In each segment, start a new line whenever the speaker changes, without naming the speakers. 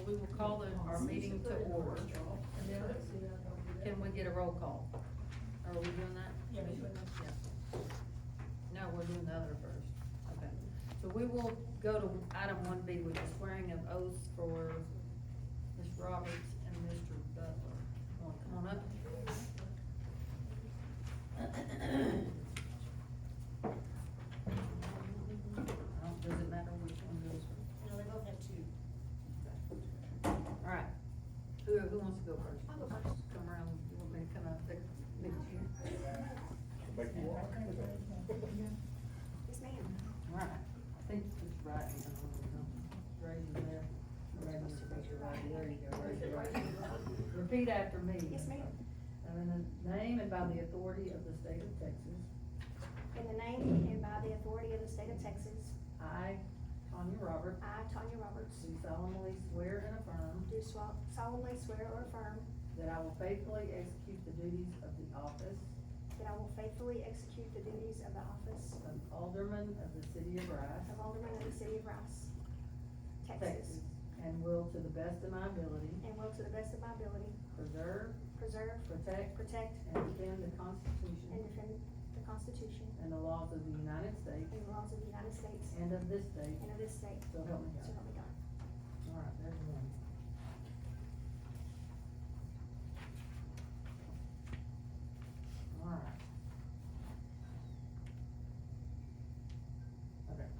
we will call our meeting to order. Can we get a roll call? Are we doing that?
Yeah.
No, we're doing the other first. Okay. So we will go to item 1B, which is swearing of oaths for Ms. Roberts and Mr. Butler. Want to come on up? Does it matter which one goes first?
No, they both have two.
All right. Who wants to go first?
I'll go first.
Come around, you want me to come up there? Meet you?
Make you walk.
Yes, ma'am.
All right. I think it's right. Raise your left. Raise your right. There you go. Raise your right. Repeat after me.
Yes, ma'am.
In the name and by the authority of the state of Texas,
In the name and by the authority of the state of Texas,
I, Tanya Roberts,
I, Tanya Roberts,
do solemnly swear and affirm
do solemnly swear or affirm
that I will faithfully execute the duties of the office
that I will faithfully execute the duties of the office
of Alderman of the city of Rice,
of Alderman of the city of Rice, Texas,
and will to the best of my ability
and will to the best of my ability
preserve,
preserve,
protect,
protect,
and defend the Constitution
and defend the Constitution
and the laws of the United States
and the laws of the United States
and of this state,
and of this state,
so help me
so
God.
help me God.
All right, there's one. All right. Okay.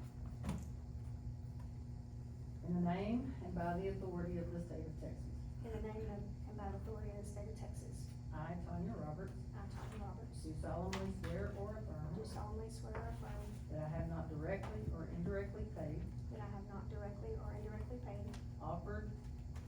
In the name and by the authority of the state of Texas,
In the name of and by the authority of the state of Texas,
I, Tanya Roberts,
I, Tanya Roberts,
do solemnly swear or
do
affirm
solemnly swear or affirm
that I have not directly or indirectly paid,
that I have not directly or indirectly paid,
offered,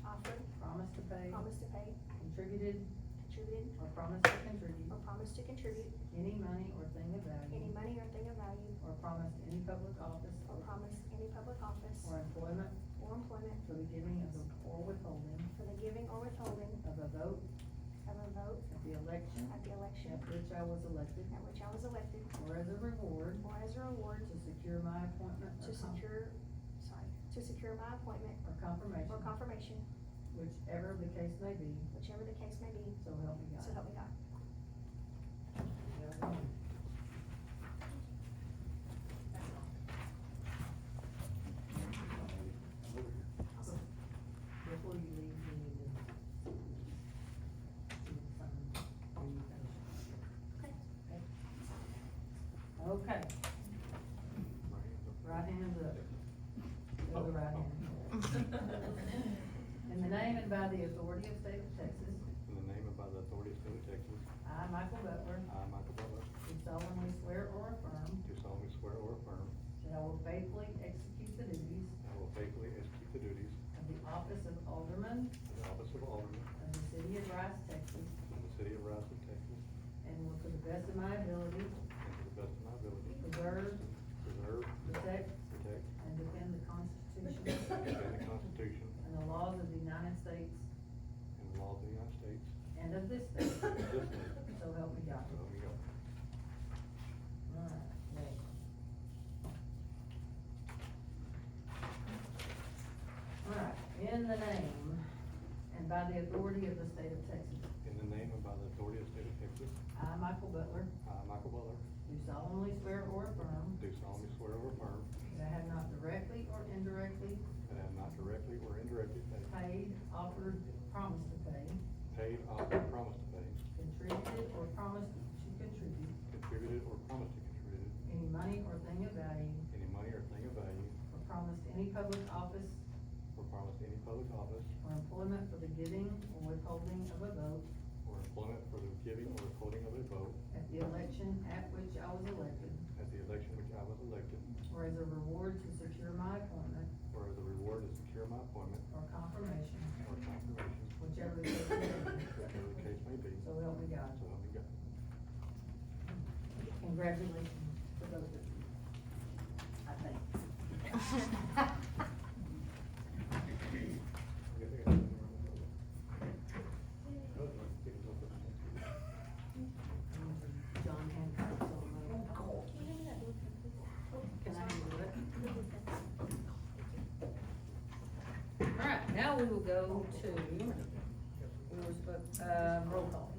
offered,
promised to pay,
promised to pay,
contributed,
contributed,
or promised to contribute
or promised to contribute
any money or thing of
any
value,
money or thing of value,
or promised any public office
or promised any public office
or employment
or employment
for the giving of or withholding
for the giving or withholding
of a vote
of a vote
at the election
at the election
at which I was elected,
at which I was elected,
or as a reward
or as a reward
to secure my appointment
to secure my appointment
or confirmation,
or confirmation,
whichever the case may be,
whichever the case may be,
so help me God.
so help me God.
Before you leave, you need to sign when you finish. Okay. Right hand's up. The other right hand. In the name and by the authority of state of Texas,
In the name and by the authority of the state of Texas,
I, Michael Butler,
I, Michael Butler,
do solemnly swear or affirm
do solemnly swear or affirm
that I will faithfully execute the duties
that I will faithfully execute the duties
of the office of Alderman
of the office of Alderman
of the city of Rice, Texas,
in the city of Rice, Texas,
and will to the best of my ability
and to the best of my ability
preserve,
preserve,
protect,
protect,
and defend the Constitution
and defend the Constitution
and the laws of the United States
and the laws of the United States
and of this state,
and of this state,
so help me God.
so help me God.
All right, next. All right, in the name and by the authority of the state of Texas,
In the name and by the authority of the state of Texas,
I, Michael Butler,
I, Michael Butler,
do solemnly swear or affirm
do solemnly swear or affirm
that I have not directly or indirectly
that I have not directly or indirectly
paid, offered, promised to pay,
paid, offered, promised to pay,
contributed, or promised to contribute
contributed, or promised to contribute
any money or thing of value,
any money or thing of value,
or promised any public office
or promised any public office
or employment for the giving or withholding of a vote
or employment for the giving or withholding of a vote
at the election at which I was elected,
at the election which I was elected,
or as a reward to secure my appointment
or as a reward to secure my appointment
or confirmation,
or confirmation,
whichever the case may be,
whichever the case may be,
so help me God.
so help me God.
Congratulations to both of you, I think. John Hancock's on the. Can I do it? Alright, now we will go to, roll call.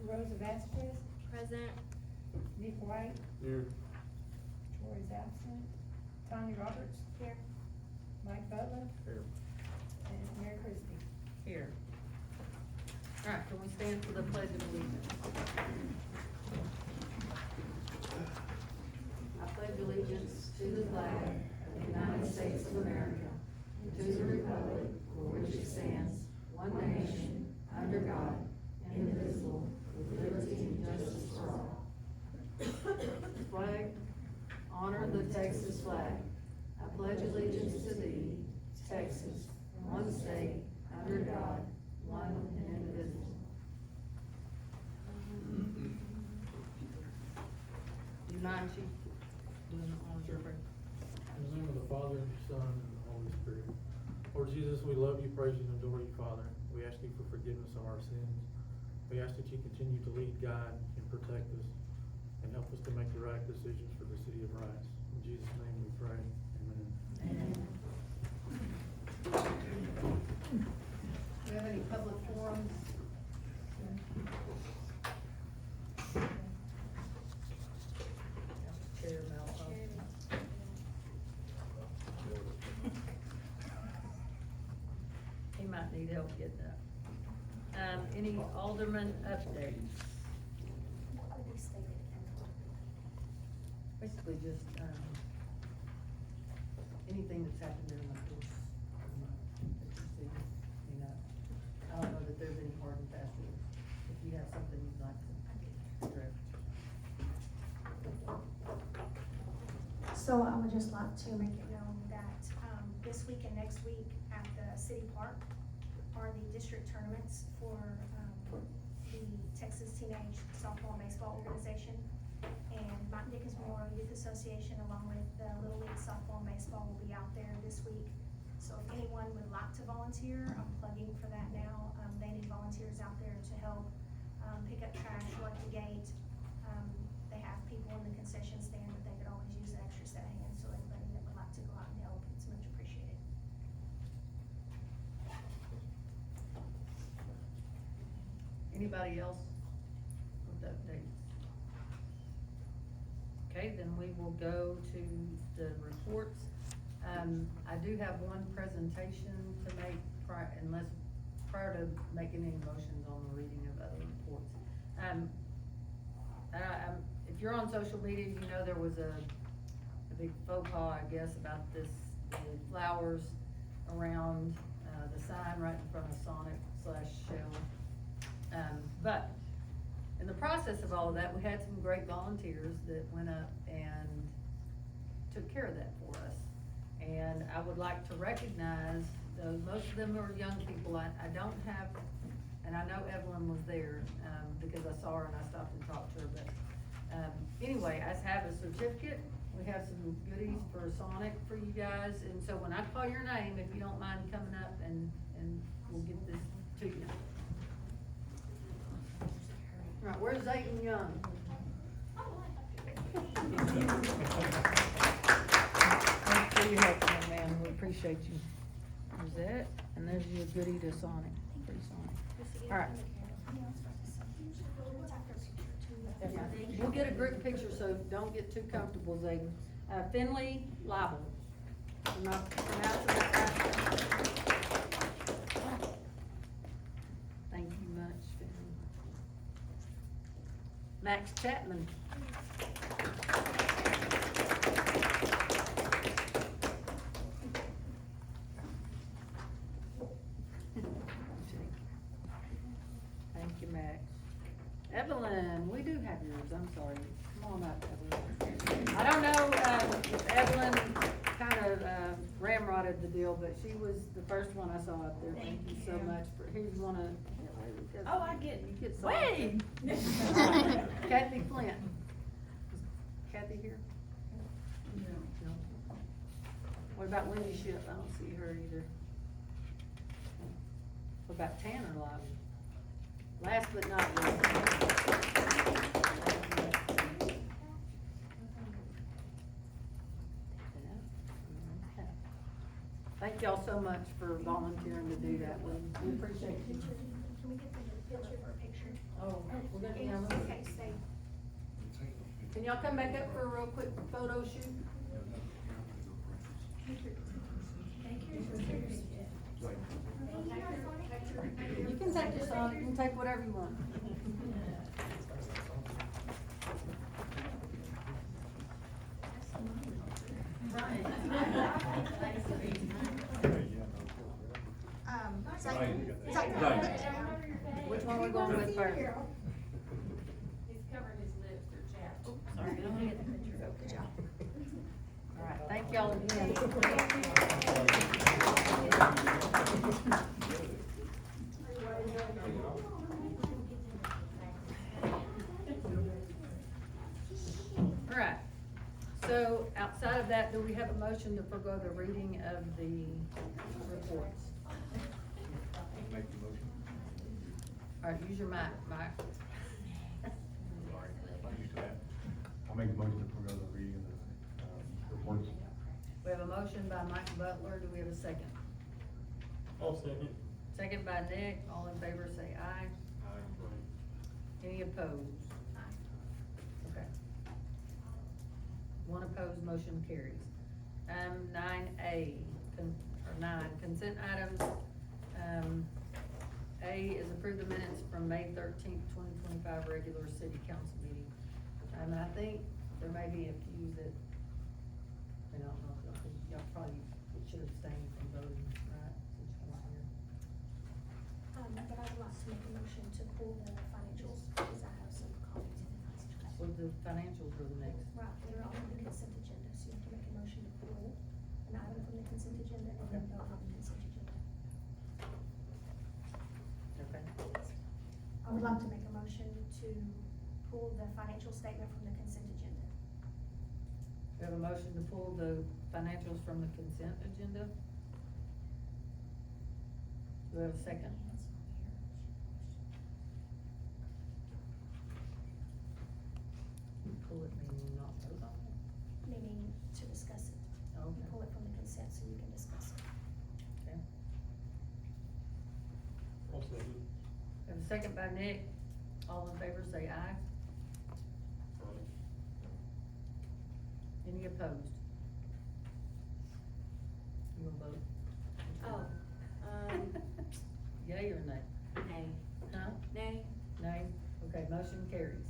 Rosa Vasquez,
Present.
Nick White,
Here.
Troy is absent, Tanya Roberts,
Here.
Mike Butler,
Here.
and Mayor Christie.
Here. Alright, can we stand for the pledge of allegiance? I pledge allegiance to the flag of the United States of America, and to the republic for which it stands, one nation, under God, indivisible, with liberty and justice for all. Flag, honor the Texas flag. I pledge allegiance to thee, Texas, one state, under God, one and indivisible. Do you mind, Chief, doing the honors of prayer?
In the name of the Father, and the Son, and the Holy Spirit. Lord Jesus, we love you, praise you, and adore you, Father. We ask you for forgiveness of our sins. We ask that you continue to lead, guide, and protect us, and help us to make the right decisions for the city of Rice. In Jesus' name we pray, amen.
Amen.
Do you have any public forums?
Chair malfunction. He might need help getting that. Any alderman updates? Basically just, anything that's happened during the course of the month that you see, you know. I don't know that there's any hard and fast rules. If you have something you'd like to address.
So I would just like to make it known that, this week and next week at the city park are the district tournaments for, the Texas Teenage Softball and Baseball Organization. And Mike Dickens Memorial Youth Association, along with the Little League Softball and Baseball, will be out there this week. So if anyone would like to volunteer, I'm plugging for that now. They need volunteers out there to help, pick up trash, work the gate. They have people in the concession stand, but they could always use an extra set of hands, so anybody that would like to go out and help, it's much appreciated.
Anybody else with updates? Okay, then we will go to the reports. I do have one presentation to make prior to making any motions on the reading of other reports. If you're on social media, you know there was a big faux pas, I guess, about the flowers around, the sign right in front of Sonic/Shell. But in the process of all of that, we had some great volunteers that went up and took care of that for us. And I would like to recognize those, most of them are young people. I don't have, and I know Evelyn was there, because I saw her and I stopped and talked to her, but, anyway, I have a certificate. We have some goodies for Sonic for you guys, and so when I call your name, if you don't mind coming up and we'll get this to you. All right, where's Zayden Young? Thanks for your help, young man, we appreciate you. There's that, and there's your goodie to Sonic, free Sonic. All right. We'll get a group picture, so don't get too comfortable, Zayden. Finley Lible. Am I pronouncing that right? Thank you much, Finley. Max Chapman. Thank you, Max. Evelyn, we do have yours, I'm sorry. Come on up, Evelyn. I don't know, if Evelyn kind of, ramrodded the deal, but she was the first one I saw up there. Thank you so much for, here, you wanna?
Oh, I get-
You get some.
Wait!
Kathy Flint. Is Kathy here? No. What about Wendy Ship? I don't see her either. What about Tanner Lobby? Last but not least. Thank y'all so much for volunteering to do that, we appreciate you.
Can we get them to picture for a picture?
Oh, we're gonna,
In
yeah,
case they,
can y'all come back up for a real quick photo shoot? You can take your son, you can take whatever you want. Which one we going with first?
He's covering his lips, they're chapped.
Sorry, let me get the picture. Good job. All right, thank y'all again. All right, so outside of that, do we have a motion to forego the reading of the reports?
Make the motion.
All right, use your mic, Mike.
I'm used to that. I'll make a motion to forego the reading of the, reports.
We have a motion by Mike Butler, do we have a second?
I'll second.
Second by Nick, all in favor say aye. Any opposed? Okay. One opposed, motion carries. 9A, consent items. A is approve the minutes from May 13th, 2025 regular city council meeting. I think there may be a few that, I don't know, y'all probably should abstain from voting, right, since you're not here.
but I would like to make a motion to pull the financials, because I have some comments in the financials.
So the financials are the next.
Right, they're all on the consent agenda, so you have to make a motion to pull an item from the consent agenda and then vote on the consent agenda.
Okay.
I would like to make a motion to pull the financial statement from the consent agenda.
We have a motion to pull the financials from the consent agenda. Do we have a second? Pull it, meaning not vote on it?
Meaning to discuss it. You
Okay.
pull it from the consent so you can discuss it.
Okay.
I'll second.
We have a second by Nick, all in favor say aye. Any opposed? You will vote?
Oh,
Yay or nay?
nay.
Huh?
Nay?
Nay? Okay, motion carries.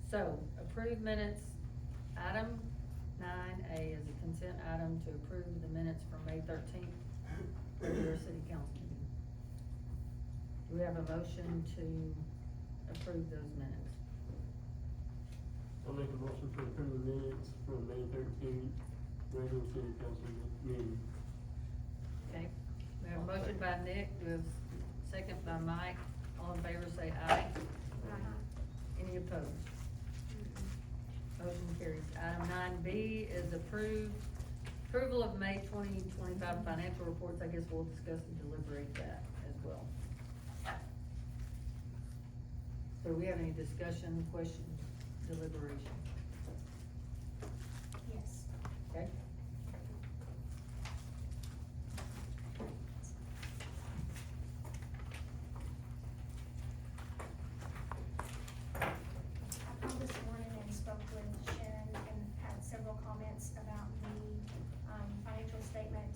So, approved minutes, item 9A is a consent item to approve the minutes from May 13th, regular city council meeting. Do we have a motion to approve those minutes?
I'll make a motion to approve the minutes from May 13th, regular city council meeting.
Okay, we have a motion by Nick, we have a second by Mike, all in favor say aye. Any opposed? Motion carries. Item 9B is approval of May 2025 financial reports. I guess we'll discuss and deliberate that as well. So do we have any discussion, questions, deliberation?
Yes.
Okay?
I called this morning and spoke with Sharon and had several comments about the, financial statement.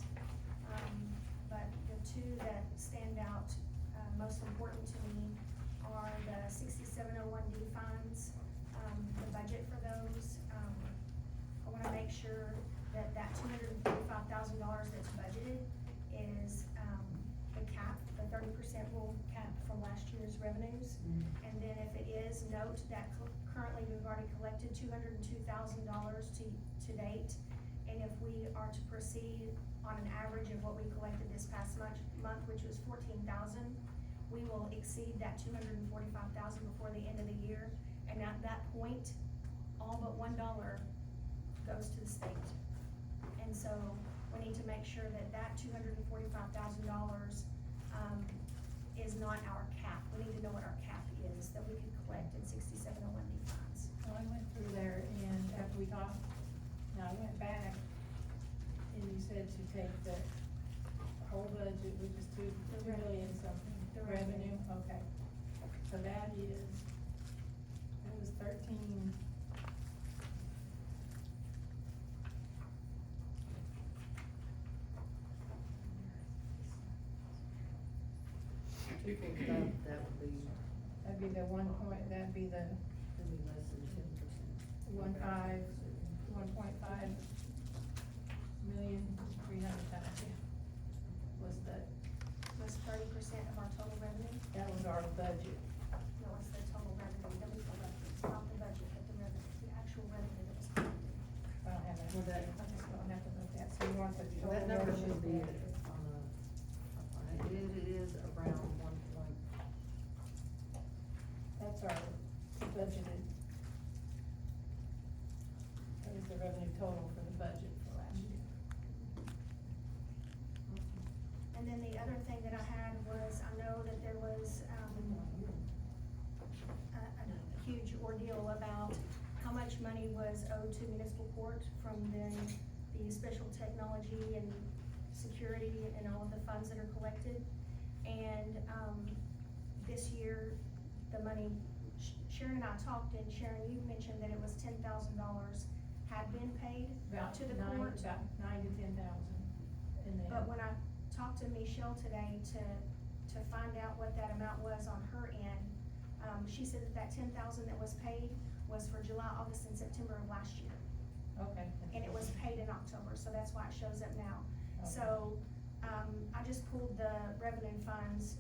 But the two that stand out, most important to me are the 6701D funds, the budget for those. I wanna make sure that that $245,000 that's budgeted is, the cap, the 30% rule cap from last year's revenues. And then if it is, note that currently we've already collected $202,000 to date. And if we are to proceed on an average of what we collected this past month, which was 14,000, we will exceed that 245,000 before the end of the year. And at that point, all but $1 goes to the state. And so we need to make sure that that $245,000, is not our cap. We need to know what our cap is that we could collect in 6701D funds.
Well, I went through there and after we talked, now I went back in said to take the whole budget, which is two million something,
The
the revenue, okay. So that was 13.
Two point five, that would be,
That'd be the 1 point, that'd be the
that'd be less than 10%.
1.5 million, 300,000 was
Was 30% of our total revenue.
that was our budget.
No, it's the total revenue that we collected, it's not the budget, but the revenue, the actual revenue that was collected.
I don't have that.
Well, that-
Okay, so I'll have to look at, so you want the
Well, that
total
number
revenue
should be
collected.
on the, it is around 1 point,
That's our budgeted. That was the revenue total for the budget for last year.
And then the other thing that I had was, I know that there was, a huge ordeal about how much money was owed to municipal court from the special technology and security and all of the funds that are collected. And, this year, the money, Sharon and I talked, and Sharon, you mentioned that it was $10,000 had been paid
About
to the
nine,
court.
about 9 to 10,000 in there.
But when I talked to Michelle today to find out what that amount was on her end, she said that 10,000 that was paid was for July, August, and September of last year.
Okay.
And it was paid in October, so that's why it shows up now.
Okay.
So, I just pulled the revenue funds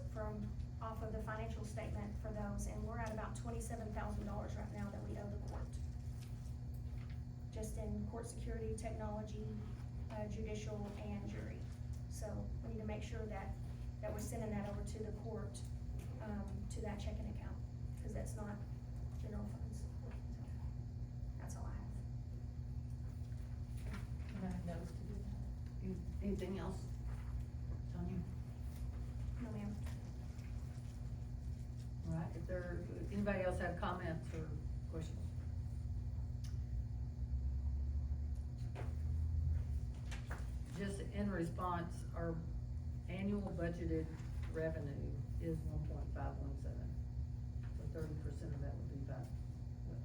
off of the financial statement for those, and we're at about $27,000 right now that we owe the court. Just in court security, technology, judicial, and jury. So, we need to make sure that we're sending that over to the court, to that checking account, cause that's not general funds. So, that's all I have.
And I have notes to do that.
anything else, Tanya?
No, ma'am.
All right, if anybody else have comments or questions? Just in response, our annual budgeted revenue is 1.517. So 30% of that would be about,
But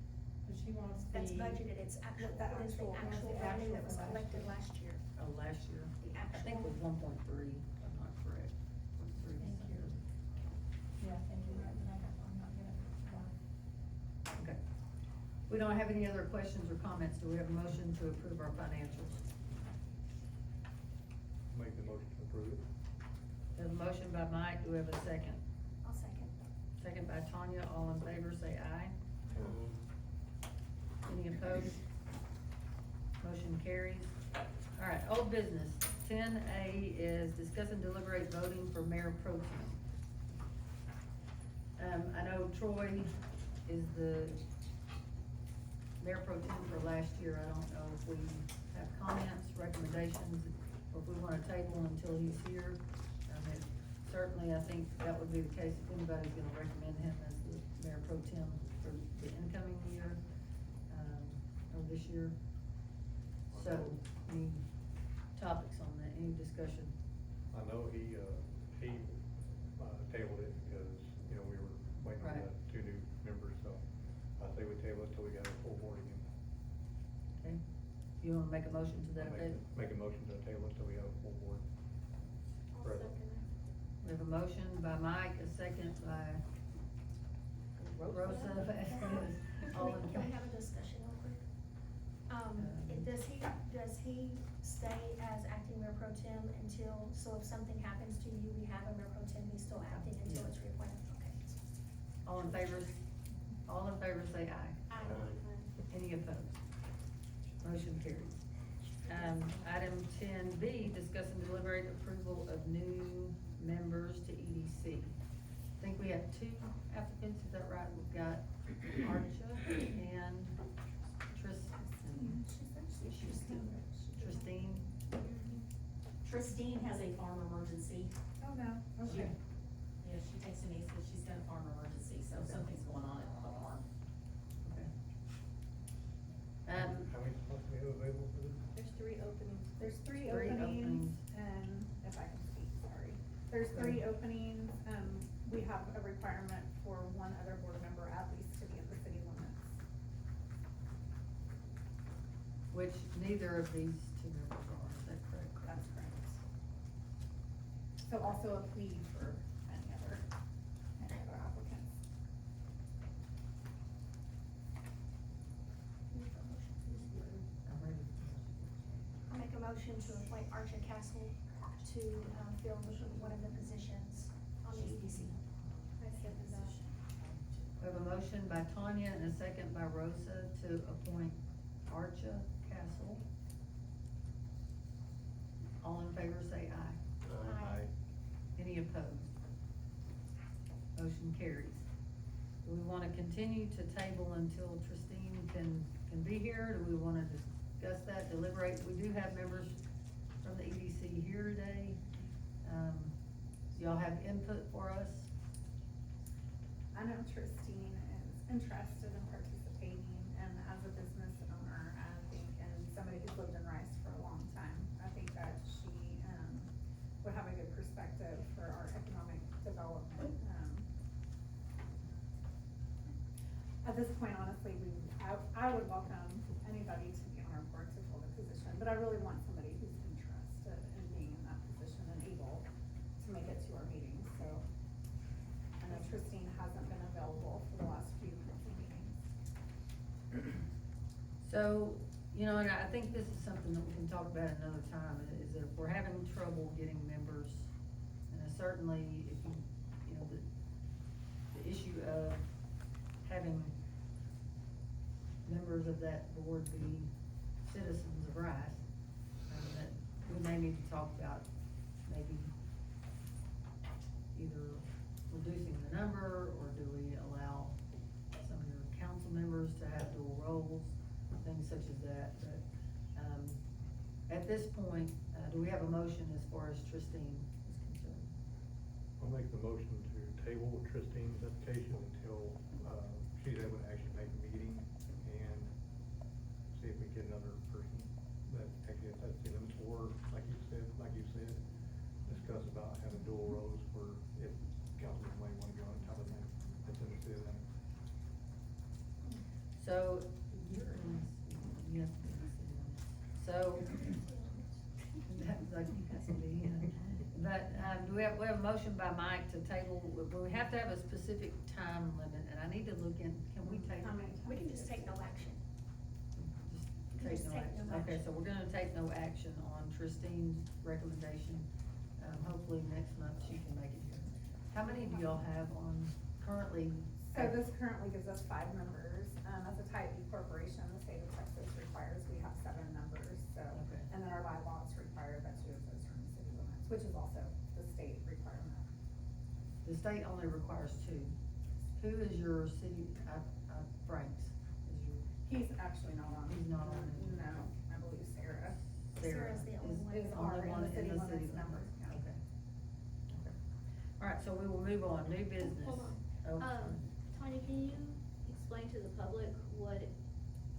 she wants the.
That's budgeted, it's actual, what is the actual revenue that was collected last year?
oh, last year?
The
I think it was 1.3, if I'm not correct.
Thank you. Yeah, thank you, right, but I'm not gonna.
Okay. We don't have any other questions or comments. Do we have a motion to approve our financials?
Make the motion to approve it.
There's a motion by Mike. Do we have a second?
I'll second.
Second by Tanya. All in favor, say aye. Any opposed? Motion carries. All right, old business. 10A is discuss and deliberate voting for mayor pro tem. I know Troy is the mayor pro tem for last year. I don't know if we have comments, recommendations, or if we wanna table until he's here. Certainly, I think that would be the case if anybody's gonna recommend him as the mayor pro tem for the incoming year, or this year. So, any topics on that, any discussion?
I know he tabled it because, we were waiting on
Right.
the 2 new members, so I say we table it till we got a full board again.
Okay, you wanna make a motion to that
I'll
effect?
Make a motion to table it till we have a full board. Present.
We have a motion by Mike, a second by Rosa Vasquez. All in
Can we
favor?
have a discussion real quick? Does he stay as acting mayor pro tem until, so if something happens to you, we have a mayor pro tem, he's still acting until it's reappointed? Okay.
All in favor say aye. Any opposed? Motion carries. Item 10B, discuss and deliberate approval of new members to EDC. I think we have 2 applicants, is that right? We've got Archa and Tristine.
Christine has a farm emergency.
Oh, no, okay.
Yeah, she texted me, said she's got a farm emergency, so
Okay.
something's going on at the farm.
Okay.
How many spots do we have available for this?
There's
3 openings.
There's three
Three
openings, and if I can speak, sorry. There's three openings, we have a requirement for one other board member at least to be in the city limits.
Which neither of these two members are, is that correct?
That's correct. So also a plea for any other applicants.
I'm ready.
I'll make a motion to appoint Archer Castle to, fill one of the positions on the EDC.
I second that.
We have a motion by Tanya and a second by Rosa to appoint Archa Castle. All in favor say aye.
Aye.
Any opposed? Motion carries. Do we wanna continue to table until Tristine can be here? Do we wanna discuss that, deliberate? We do have members from the EDC here today. Y'all have input for us?
I know Tristine is interested in participating, and as a business owner, I think, and somebody who's lived in Rice for a long time, I think that she, would have a good perspective for our economic development. At this point, honestly, I would welcome anybody to be on our board to fill the position, but I really want somebody who's interested in being in that position and able to make it to our meetings, so. I know Tristine hasn't been available for the last few council meetings.
So, you know, and I think this is something that we can talk about another time, is that if we're having trouble getting members, and certainly if you know, the issue of having members of that board be citizens of Rice, that we may need to talk about maybe either reducing the number, or do we allow some of your council members to have dual roles, things such as that, but, at this point, do we have a motion as far as Tristine is concerned?
I'll make the motion to table Tristine's application until, she's able to actually make a meeting and see if we get another person that actually has the limits, or, like you said, discuss about having dual roles for if councilman might wanna go on top of that, that's in the city limits.
So, you're in this, you have to be in the city limits. So, that's like, you have to be in. But, we have a motion by Mike to table, we have to have a specific time limit, and I need to look in, can we take?
How many
We can
times
just
is
take
it?
no action.
Just
Just take no
Okay,
action.
so we're gonna take no action on Tristine's recommendation. Hopefully next month she can make it here. How many do y'all have on currently?
So this currently gives us 5 members, as a type B corporation, the state of Texas requires we have 7 members, so.
Okay.
And then our bylaws require that 2 of those are in the city limits, which is also the state requirement.
The state only requires 2. Who is your city, Franks is your?
He's actually not on.
He's not on it.
No, I believe Sarah.
Sarah's the only one.
Is
only
our in
one
the city
in the
limits
city
member,
limits.
yeah.
Okay. Okay. All right, so we will move on, new business.
Hold on.
Oh, sorry.
Tanya, can you explain to the public what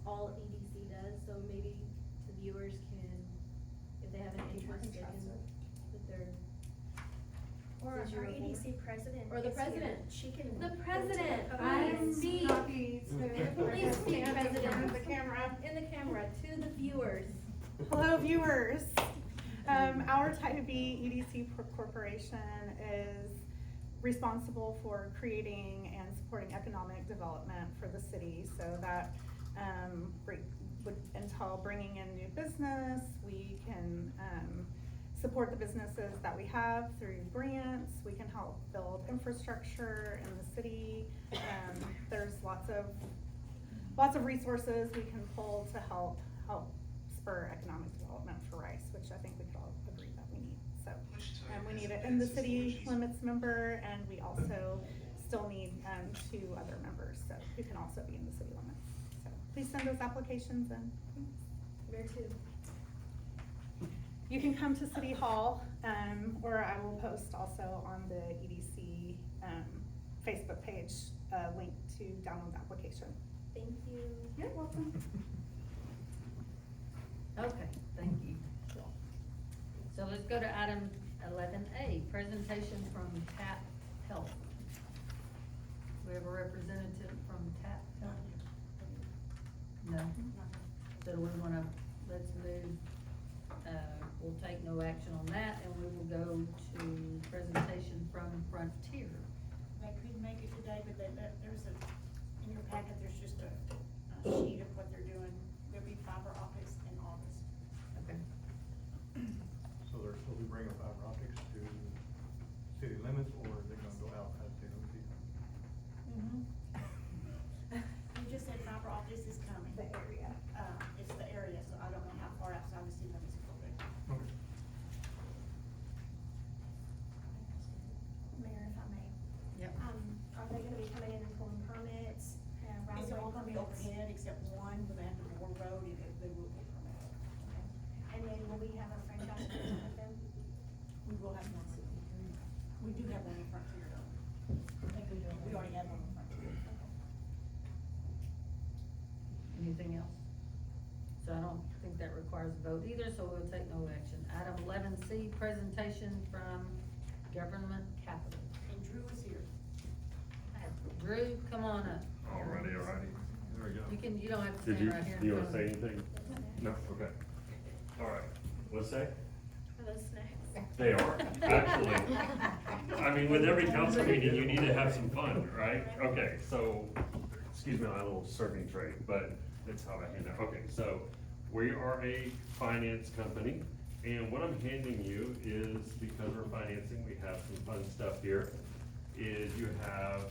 all EDC does, so maybe the viewers can, if they have an interest, they can
Interested.
put their.
Or our
Since you're a board.
EDC president.
Or the
is here.
president.
She can.
The
go to the
president.
podium.
I'm
Speak.
happy to.
Please speak,
stand in front
President.
of the camera.
In the camera, to the viewers.
Hello, viewers. Our Type B EDC Corporation is responsible for creating and supporting economic development for the city. So that would entail bringing in new business. We can support the businesses that we have through grants. We can help build infrastructure in the city. There's lots of resources we can pull to help spur economic development for Rice, which I think we could all agree that we need. So, we need it in the city limits member, and we also still need 2 other members, so who can also be in the city limits. So please send those applications in.
Where to?
You can come to City Hall, or I will post also on the EDC Facebook page a link to download the application.
Thank you.
You're welcome.
Okay, thank you. So let's go to item 11A, presentation from TAP Health. We have a representative from TAP Health? No? So we wanna, let's move, we'll take no action on that, and we will go to presentation from Frontier.
They couldn't make it today, but there's in your packet, there's just a sheet of what they're doing. There'll be fiber optics in August.
Okay.
So they're supposed to be bringing fiber optics to city limits, or are they gonna go outside city limits?
You just said fiber optics is coming.
The area.
It's the area, so I don't know how far outside the city limits it will be.
Okay.
Mayor, if I may.
Yep.
Are they gonna be coming in and pulling permits, right
It's
away
all gonna be
permits?
overhead except one, where they have the Moore Road, they will be permitted.
Okay. And then will we have a franchise agreement with them?
We will have one. We do have one in Frontier though. I think we do. We already have one in Frontier.
Anything else? So I don't think that requires a vote either, so we'll take no action. Item 11C, presentation from Government Capital.
And Drew is here.
Drew, come on up.
Alrighty, there we go.
You don't have to
Did
stand
you,
right here.
do you wanna say anything? No, okay. Alright, what's that?
Are those snacks?
They are, actually. I mean, with every council meeting, you need to have some fun, right? Okay, so, excuse me on a little serving tray, but that's how I hand out. Okay, so, we are a finance company, and what I'm handing you is, because we're financing, we have some fun stuff here, is you have,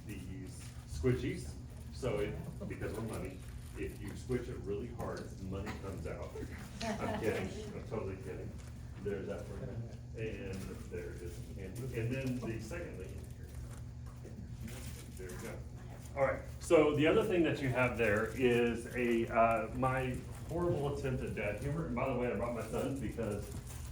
these squishies. So because we're money, if you squish it really hard, money comes out. I'm kidding, I'm totally kidding. There's that for you. And there is candy. And then the secondly, there we go. All right, so the other thing that you have there is my horrible attempt at dad humor. And by the way, I brought my son because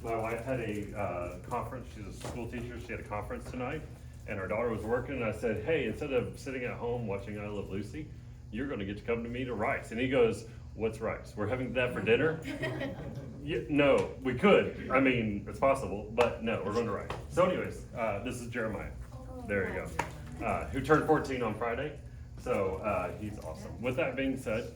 my wife had a conference. She's a school teacher. She had a conference tonight. And our daughter was working, and I said, hey, instead of sitting at home watching I Love Lucy, you're gonna get to come to me to Rice. And he goes, what's Rice? We're having that for dinner? Yeah, no, we could. I mean, it's possible, but no, we're going to Rice. So anyways, this is Jeremiah. There you go. Who turned 14 on Friday. So he's awesome. With that being said,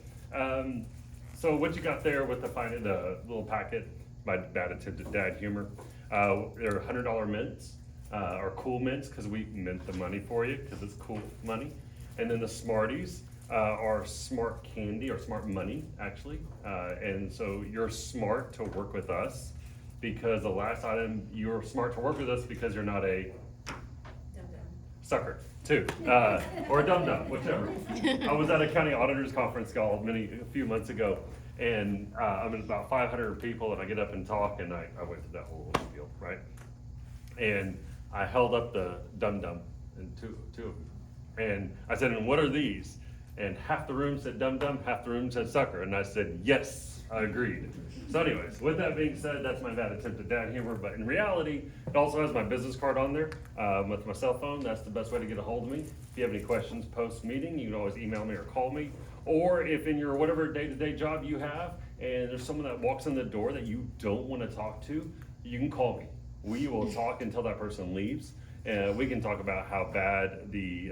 so what you got there with the little packet, my bad attempt at dad humor, they're $100 mints. Or cool mints, because we mint the money for you, because it's cool money. And then the Smarties are smart candy, or smart money, actually. And so you're smart to work with us, because the last item, you're smart to work with us because you're not a sucker, too. Or a dum-dum, whichever. I was at a county auditors conference called a few months ago, and I'm in about 500 people, and I get up and talk, and I went through that whole spiel, right? And I held up the dum-dum, and two of them. And I said, and what are these? And half the room said dum-dum, half the room said sucker. And I said, yes, I agreed. So anyways, with that being said, that's my bad attempt at dad humor. But in reality, it also has my business card on there with my cell phone. That's the best way to get a hold of me. If you have any questions post-meeting, you can always email me or call me. Or if in your whatever day-to-day job you have, and there's someone that walks in the door that you don't want to talk to, you can call me. We will talk until that person leaves. We can talk about how bad the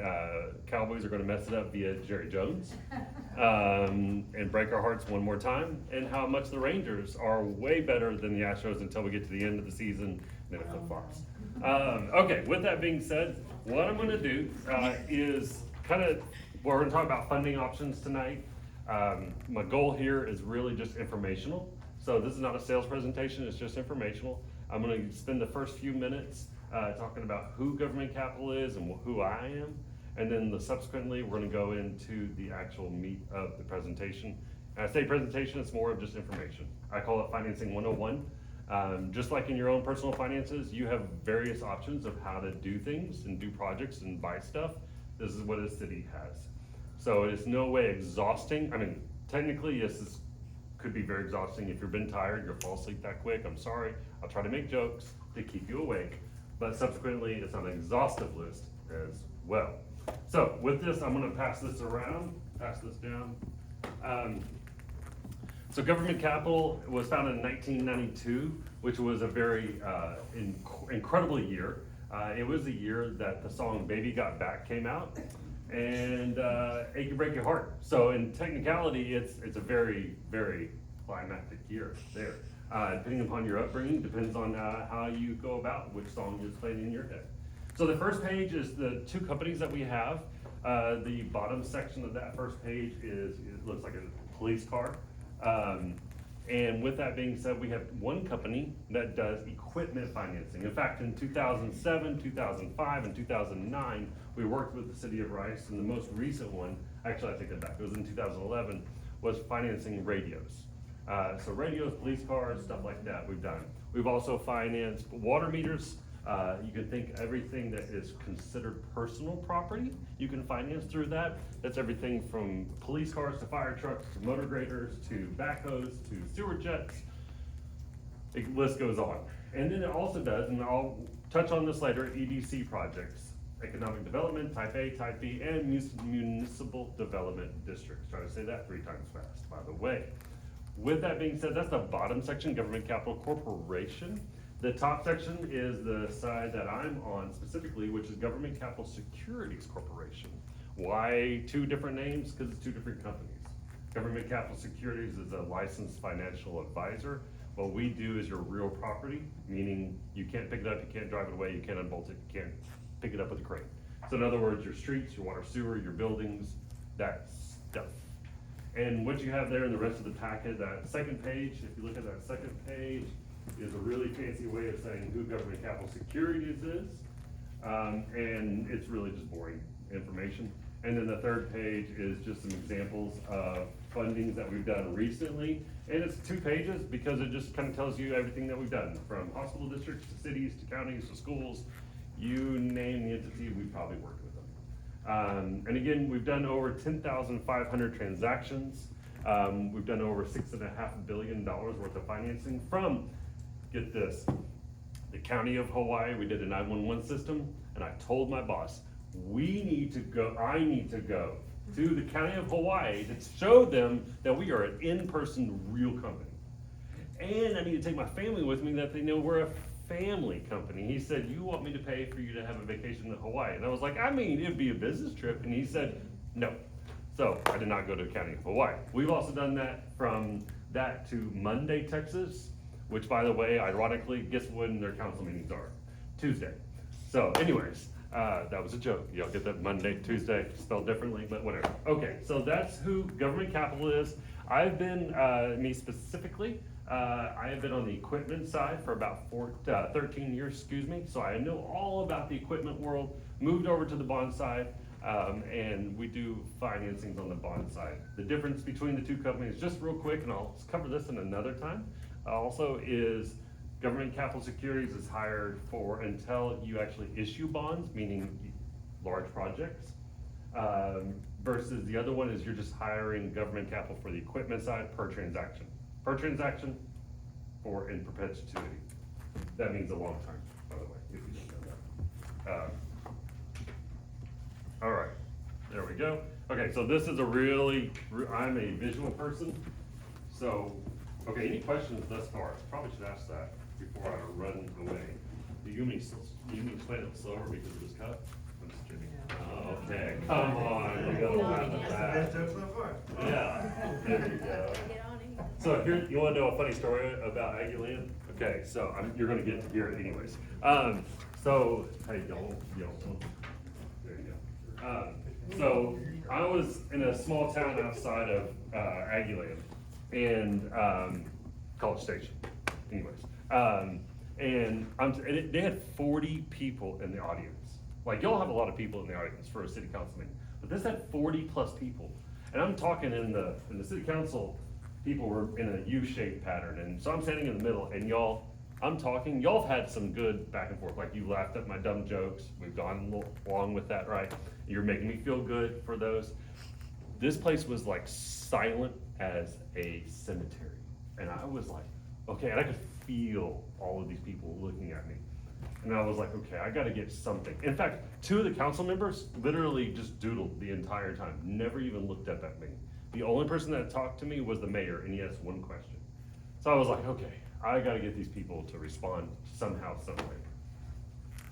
Cowboys are going to mess it up via Jerry Jones and break our hearts one more time, and how much the Rangers are way better than the Astros until we get to the end of the season, then it flip-flops. Okay, with that being said, what I'm going to do is we're going to talk about funding options tonight. My goal here is really just informational. So this is not a sales presentation, it's just informational. I'm going to spend the first few minutes talking about who Government Capital is and who I am. And then subsequently, we're going to go into the actual meat of the presentation. And I say presentation, it's more of just information. I call it Financing 101. Just like in your own personal finances, you have various options of how to do things and do projects and buy stuff. This is what a city has. So it is no way exhausting. I mean, technically, yes, this could be very exhausting. If you've been tired, you'll fall asleep that quick, I'm sorry. I'll try to make jokes to keep you awake. But subsequently, it's on an exhaustive list as well. So with this, I'm gonna pass this around, pass this down. So Government Capital was founded in 1992, which was a very incredible year. It was the year that the song Baby Got Back came out, and It Can Break Your Heart. So in technicality, it's a very, very climactic year there. Depending upon your upbringing, depends on how you go about which song is played in your head. So the first page is the two companies that we have. The bottom section of that first page it looks like a police car. And with that being said, we have one company that does equipment financing. In fact, in 2007, 2005, and 2009, we worked with the city of Rice, and the most recent one, actually I take that back, it was in 2011, was financing radios. So radios, police cars, stuff like that we've done. We've also financed water meters. You can think everything that is considered personal property, you can finance through that. That's everything from police cars to fire trucks, to motor graders, to backhoes, to sewer jets. The list goes on. And then it also does, and I'll touch on this later, EDC projects. Economic development, type A, type B, and municipal development districts. Try to say that 3 times fast, by the way. With that being said, that's the bottom section, Government Capital Corporation. The top section is the side that I'm on specifically, which is Government Capital Securities Corporation. Why 2 different names? Because it's 2 different companies. Government Capital Securities is a licensed financial advisor. What we do is your real property, meaning you can't pick it up, you can't drive it away, you can't unbolt it, you can't pick it up with a crane. So in other words, your streets, your water sewer, your buildings, that stuff. And what you have there in the rest of the packet, that second page, if you look at that second page, is a really fancy way of saying who Government Capital Securities is. And it's really just boring information. And then the third page is just some examples of fundings that we've done recently. And it's 2 pages because it just kind of tells you everything that we've done, from hospital districts to cities to counties to schools. You name the entity, we've probably worked with them. And again, we've done over 10,500 transactions. We've done over $6.5 billion worth of financing from, get this, the County of Hawaii. We did a 911 system, and I told my boss, I need to go to the County of Hawaii to show them that we are an in-person real company. And I need to take my family with me, that they know we're a family company. He said, you want me to pay for you to have a vacation to Hawaii? And I was like, I mean, it'd be a business trip. And he said, no. So I did not go to the County of Hawaii. We've also done that from that to Monday, Texas, which, by the way, ironically, guess when their council meetings are? Tuesday. So anyways, that was a joke. Y'all get that Monday, Tuesday, spelled differently, but whatever. Okay, so that's who Government Capital is. I've been, me specifically, I have been on the equipment side for about 13 years, excuse me. So I know all about the equipment world, moved over to the bond side, and we do financings on the bond side. The difference between the 2 companies, just real quick, and I'll cover this in another time, also is Government Capital Securities is hired for until you actually issue bonds, meaning large projects, versus the other one is you're just hiring Government Capital for the equipment side per transaction. Per transaction or in perpetuity. That means a long time, by the way, if you don't know that. All right, there we go. Okay, so this is I'm a visual person. So, okay, any questions thus far? Probably should ask that before I run away. Do you mean to explain it slower because of this cup? I'm just kidding. Oh, okay, come on, you gotta laugh at that. Yeah, there you go.
Get on it.
So here, you wanna know a funny story about Aggieland? Okay, so you're gonna get to hear it anyways. So, hey, y'all, there you go. So I was in a small town outside of Aggieland and College Station, anyways. And they had 40 people in the audience. Like, y'all have a lot of people in the audience for a city council meeting, but this had 40 plus people. And I'm talking in the city council, people were in a U-shaped pattern, and so I'm standing in the middle, and y'all have had some good back and forth, like you laughed at my dumb jokes, we've gone along with that, right? You're making me feel good for those. This place was like silent as a cemetery, and I was like, okay, and I could feel all of these people looking at me. And I was like, okay, I gotta get something. In fact, 2 of the council members literally just doodled the entire time, never even looked up at me. The only person that talked to me was the mayor, and he asked one question. So I was like, okay, I gotta get these people to respond somehow, some way.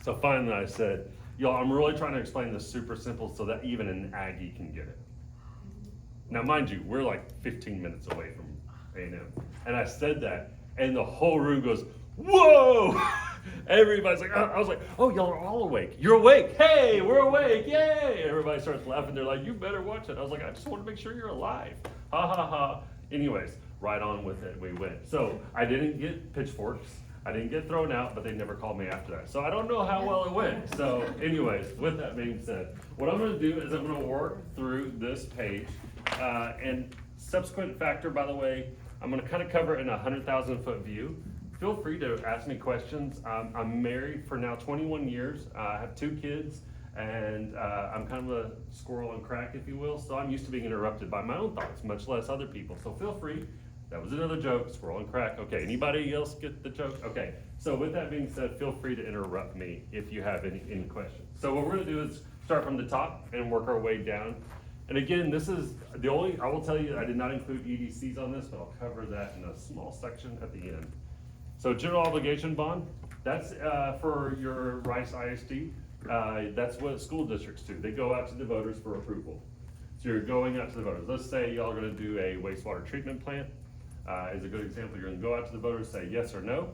So finally I said, y'all, I'm really trying to explain this super simple so that even an Aggie can get it. Now, mind you, we're like 15 minutes away from A&M. And I said that, and the whole room goes, whoa! Everybody's like, I was like, oh, y'all are all awake. You're awake. Hey, we're awake. Yay! Everybody starts laughing. They're like, you better watch it. I was like, I just want to make sure you're alive. Ha ha ha. Anyways, right on with it, we went. So I didn't get pitchforks. I didn't get thrown out, but they never called me after that. So I don't know how well it went. So anyways, with that being said, what I'm gonna do is I'm gonna work through this page. And subsequent factor, by the way, I'm gonna kind of cover it in a 100,000-foot view. Feel free to ask me questions. I'm married for now 21 years. I have 2 kids, and I'm kind of a squirrel on crack, if you will. So I'm used to being interrupted by my own thoughts, much less other people. So feel free. That was another joke, squirrel and crack. Okay, anybody else get the joke? Okay, so with that being said, feel free to interrupt me if you have any questions. So what we're gonna do is start from the top and work our way down. And again, this is the only, I will tell you, I did not include EDCs on this, but I'll cover that in a small section at the end. So general obligation bond, that's for your Rice ISD. That's what school districts do. They go out to the voters for approval. So you're going out to the voters. Let's say y'all are gonna do a wastewater treatment plant. Is a good example. You're gonna go out to the voters, say yes or no,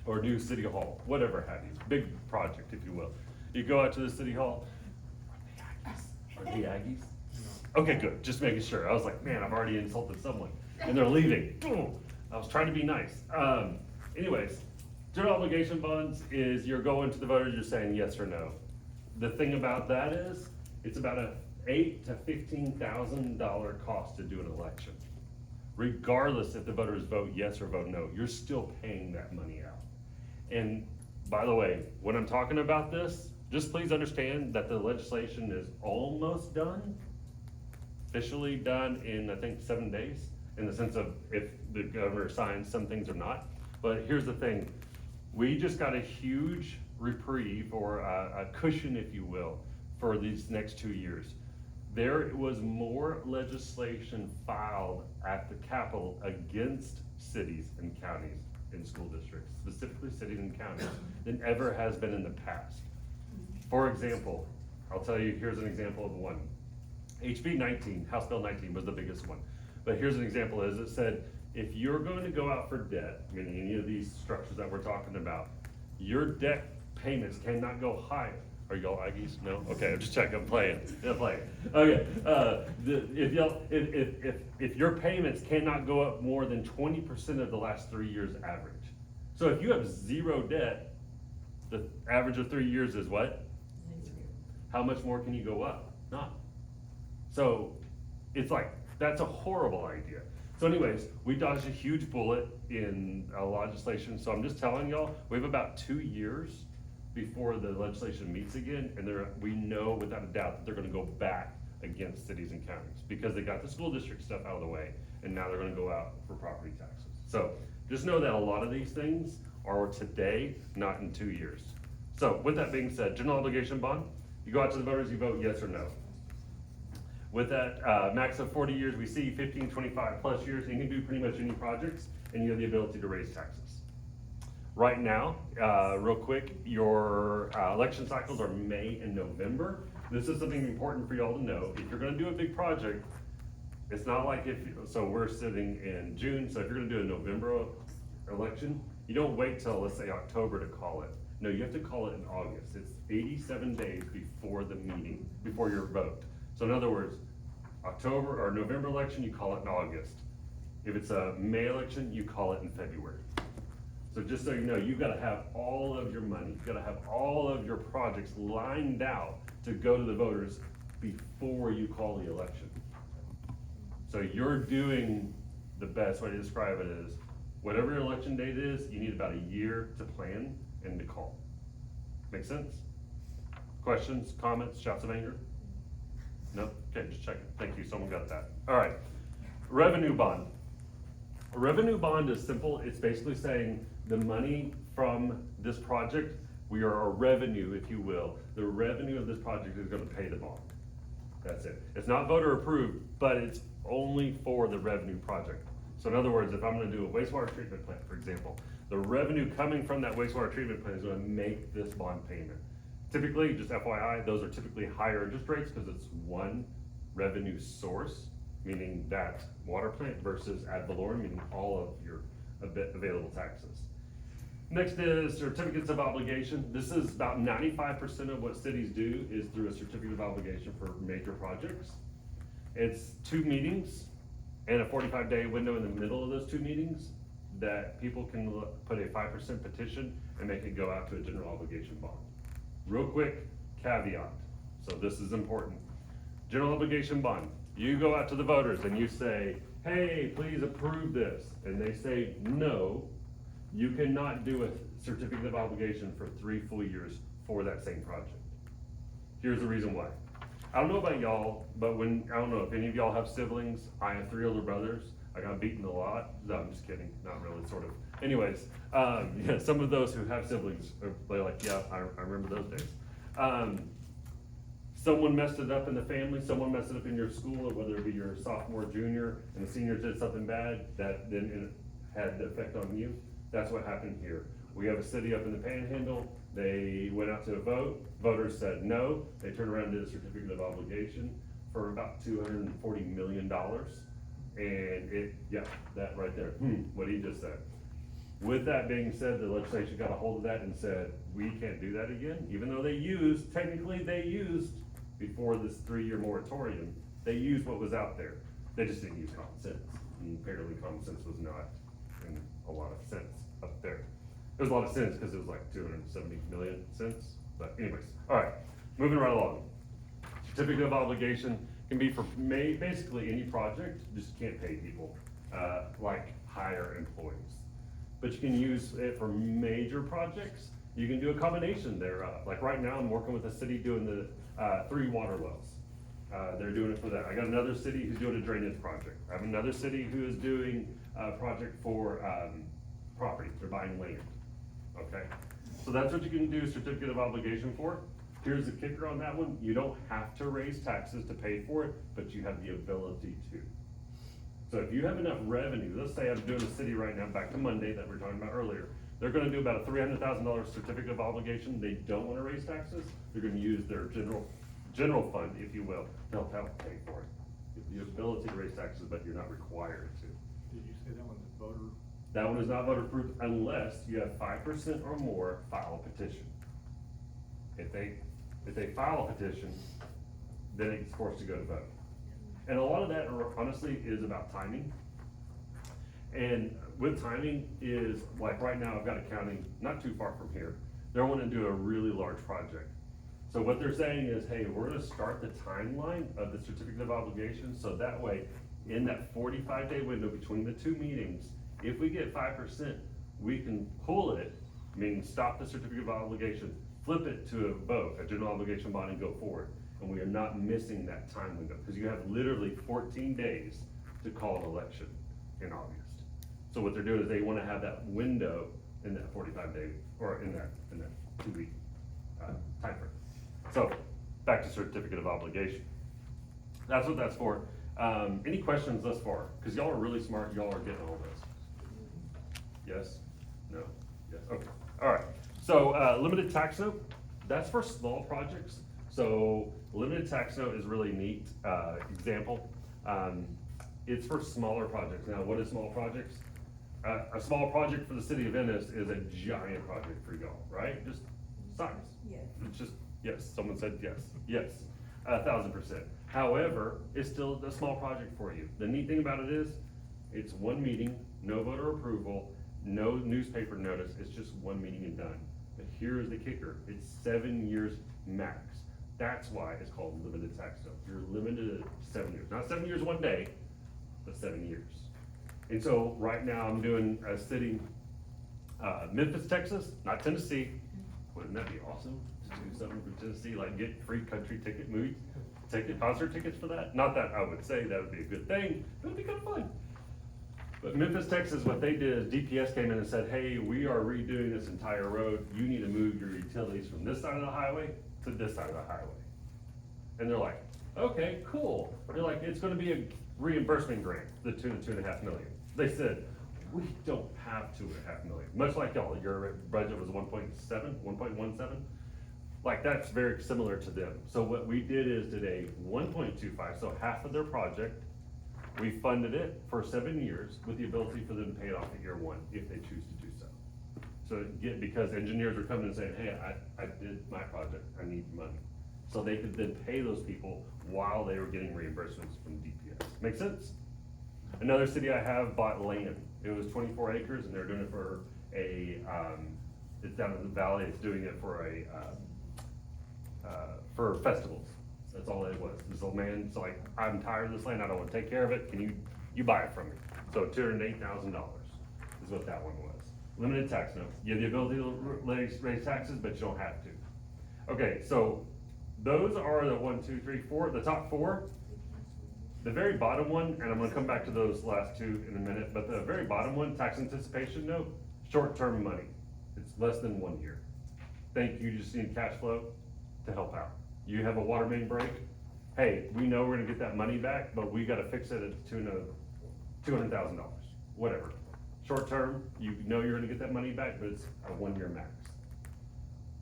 or do city hall, whatever have you. Big project, if you will. You go out to the city hall. Are the Aggies? Okay, good. Just making sure. I was like, man, I've already insulted someone, and they're leaving. I was trying to be nice. Anyways, general obligation bonds is you're going to the voters, you're saying yes or no. The thing about that is, it's about a $8,000 to $15,000 cost to do an election. Regardless if the voters vote yes or vote no, you're still paying that money out. And by the way, when I'm talking about this, just please understand that the legislation is almost done, officially done in, I think, 7 days, in the sense of if the governor signs, some things are not. But here's the thing, we just got a huge reprieve or a cushion, if you will, for these next 2 years. There was more legislation filed at the Capitol against cities and counties and school districts, specifically cities and counties, than ever has been in the past. For example, I'll tell you, here's an example of one. HB 19, House Bill 19 was the biggest one. But here's an example, is it said, if you're going to go out for debt, meaning any of these structures that we're talking about, your debt payments cannot go higher. Are y'all Aggies? No? Okay, I'm just checking, I'm playing. Okay, if your payments cannot go up more than 20% of the last 3 years average. So if you have 0 debt, the average of 3 years is what? How much more can you go up? None. So it's like, that's a horrible idea. So anyways, we dodged a huge bullet in legislation. So I'm just telling y'all, we have about 2 years before the legislation meets again, and we know without a doubt that they're gonna go back against cities and counties because they got the school district stuff out of the way, and now they're gonna go out for property taxes. So just know that a lot of these things are today, not in 2 years. So with that being said, general obligation bond, you go out to the voters, you vote yes or no. With that max of 40 years, we see 15, 25 plus years, and you can do pretty much any projects, and you have the ability to raise taxes. Right now, real quick, your election cycles are May and November. This is something important for y'all to know. If you're gonna do a big project, it's not like so we're sitting in June, so if you're gonna do a November election, you don't wait till, let's say, October to call it. No, you have to call it in August. It's 87 days before the meeting, before your vote. So in other words, October or November election, you call it in August. If it's a May election, you call it in February. So just so you know, you've gotta have all of your money, you've gotta have all of your projects lined out to go to the voters before you call the election. So you're doing, the best way to describe it is, whatever your election date is, you need about a year to plan and to call. Make sense? Questions, comments, shouts of anger? No? Okay, just checking. Thank you, someone got that. All right, revenue bond. A revenue bond is simple. It's basically saying the money from this project, we are a revenue, if you will. The revenue of this project is gonna pay the bond. That's it. It's not voter approved, but it's only for the revenue project. So in other words, if I'm gonna do a wastewater treatment plant, for example, the revenue coming from that wastewater treatment plant is gonna make this bond payment. Typically, just FYI, those are typically higher interest rates because it's one revenue source, meaning that water plant versus ad valorem, meaning all of your available taxes. Next is certificates of obligation. This is about 95% of what cities do is through a certificate of obligation for major projects. It's 2 meetings and a 45-day window in the middle of those 2 meetings that people can put a 5% petition and make it go out to a general obligation bond. Real quick caveat, so this is important. General obligation bond, you go out to the voters and you say, hey, please approve this, and they say no, you cannot do a certificate of obligation for 3 full years for that same project. Here's the reason why. I don't know about y'all, but I don't know if any of y'all have siblings. I have 3 older brothers. I got beaten a lot. No, I'm just kidding. Not really, sort of. Anyways, yeah, some of those who have siblings, they're like, yeah, I remember those days. Someone messed it up in the family, someone messed it up in your school, whether it be your sophomore, junior, and the seniors did something bad that then it had the effect on you. That's what happened here. We have a city up in the Panhandle. They went out to a vote. Voters said no. They turned around and did a certificate of obligation for about $240 million. And that right there, what he just said. With that being said, the legislature got a hold of that and said, we can't do that again, even though technically they used, before this 3-year moratorium, they used what was out there. They just didn't use common sense. And apparently common sense was not in a lot of sense up there. There was a lot of sense because it was like 270 million cents. But anyways, all right, moving right along. Certificate of obligation can be for basically any project, just can't pay people, like hire employees. But you can use it for major projects. You can do a combination thereof. Like right now, I'm working with a city doing the 3 water wells. They're doing it for that. I got another city who's doing a drainage project. I have another city who is doing a project for property. They're buying land. Okay, so that's what you can do certificate of obligation for. Here's the kicker on that one. You don't have to raise taxes to pay for it, but you have the ability to. So if you have enough revenue, let's say I'm doing a city right now, back to Monday that we were talking about earlier. They're gonna do about a $300,000 certificate of obligation. They don't wanna raise taxes. They're gonna use their general fund, if you will, to help pay for it. You have the ability to raise taxes, but you're not required to.
Did you say that one's a voter?
That one is not voter proof unless you have 5% or more file a petition. If they file a petition, then it's forced to go to vote. And a lot of that honestly is about timing. And with timing is, like right now I've got a county not too far from here. They're wanting to do a really large project. So what they're saying is, hey, we're gonna start the timeline of the certificate of obligation, so that way, in that 45-day window between the 2 meetings, if we get 5%, we can pull it, meaning stop the certificate of obligation, flip it to a vote, a general obligation bond, and go forward. And we are not missing that time window, because you have literally 14 days to call an election in August. So what they're doing is they wanna have that window in that 45-day, or in that 2-week time frame. So, back to certificate of obligation. That's what that's for. Any questions thus far? Because y'all are really smart, y'all are getting all this. Yes? No? Yes, okay, all right. So, limited tax note, that's for small projects. So, limited tax note is really neat, example. It's for smaller projects. Now, what is small projects? A small project for the city of Venice is a giant project for y'all, right? Just size.
Yes.
It's just, yes, someone said yes, yes, 1,000%. However, it's still a small project for you. The neat thing about it is, it's 1 meeting, no voter approval, no newspaper notice, it's just 1 meeting and done. But here's the kicker, it's 7 years max. That's why it's called limited tax note. You're limited to 7 years, not 7 years 1 day, but 7 years. And so right now I'm doing a city, Memphis, Texas, not Tennessee. Wouldn't that be awesome? To do something for Tennessee, like get free country ticket, movie ticket, concert tickets for that? Not that I would say that would be a good thing, it would be kind of fun. But Memphis, Texas, what they did is DPS came in and said, hey, we are redoing this entire road. You need to move your utilities from this side of the highway to this side of the highway. And they're like, okay, cool. They're like, it's gonna be reimbursement grant, the 2.5 million. They said, we don't have 2.5 million, much like y'all, your budget was 1.17. Like, that's very similar to them. So what we did is did a 1.25, so half of their project, we funded it for 7 years with the ability for them to pay it off at year 1 if they choose to do so. So again, because engineers were coming and saying, hey, I did my project, I need money. So they could then pay those people while they were getting reimbursements from DPS. Make sense? Another city I have bought land. It was 24 acres and they're doing it for it's down in the valley, it's doing it for festivals. That's all it was. This old man's like, I'm tired of this land, I don't wanna take care of it, can you buy it from me? So $208,000 is what that one was. Limited tax note. You have the ability to raise taxes, but you don't have to. Okay, so those are the 1, 2, 3, 4, the top 4. The very bottom one, and I'm gonna come back to those last 2 in a minute, but the very bottom one, tax anticipation note, short-term money. It's less than 1 year. Think you just need cash flow to help out. You have a water main break, hey, we know we're gonna get that money back, but we gotta fix it at the tune of $200,000, whatever. Short term, you know you're gonna get that money back, but it's a 1 year max.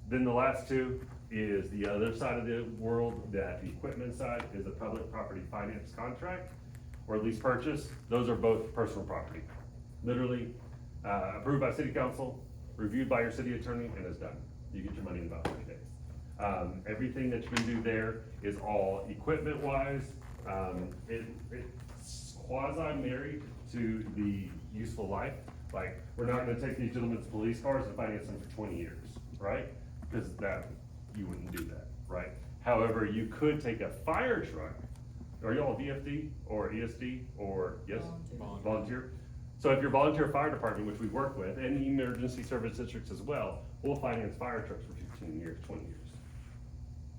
Then the last 2 is the other side of the world, that the equipment side is a public property finance contract, or lease purchase. Those are both personal property. Literally, approved by city council, reviewed by your city attorney, and is done. You get your money in about 30 days. Everything that you can do there is all equipment wise. It's quasi married to the useful life. Like, we're not gonna take these gentlemen's police cars and finance them for 20 years, right? Because you wouldn't do that, right? However, you could take a fire truck. Are y'all VFD or ESD or, yes? Volunteer. So if you're volunteer fire department, which we work with, and emergency service districts as well, we'll finance fire trucks for 15 years, 20 years.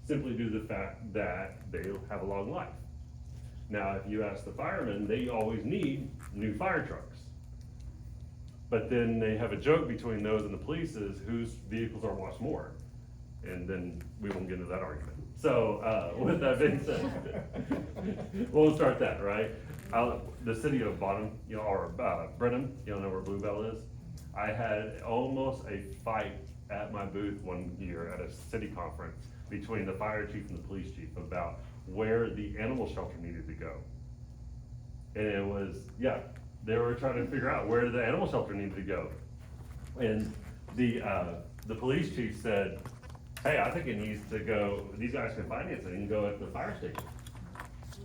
Simply due to the fact that they'll have a long life. Now, if you ask the firemen, they always need new fire trucks. But then they have a joke between those and the police is whose vehicles are watched more. And then we won't get into that argument. So, with that being said, we'll start that, right? The city of Bottom, or Brenham, you don't know where Bluebell is? I had almost a fight at my booth one year at a city conference between the fire chief and the police chief about where the animal shelter needed to go. And it was, they were trying to figure out where the animal shelter needed to go. And the police chief said, hey, I think it needs to go, these guys can finance it, and go at the fire station.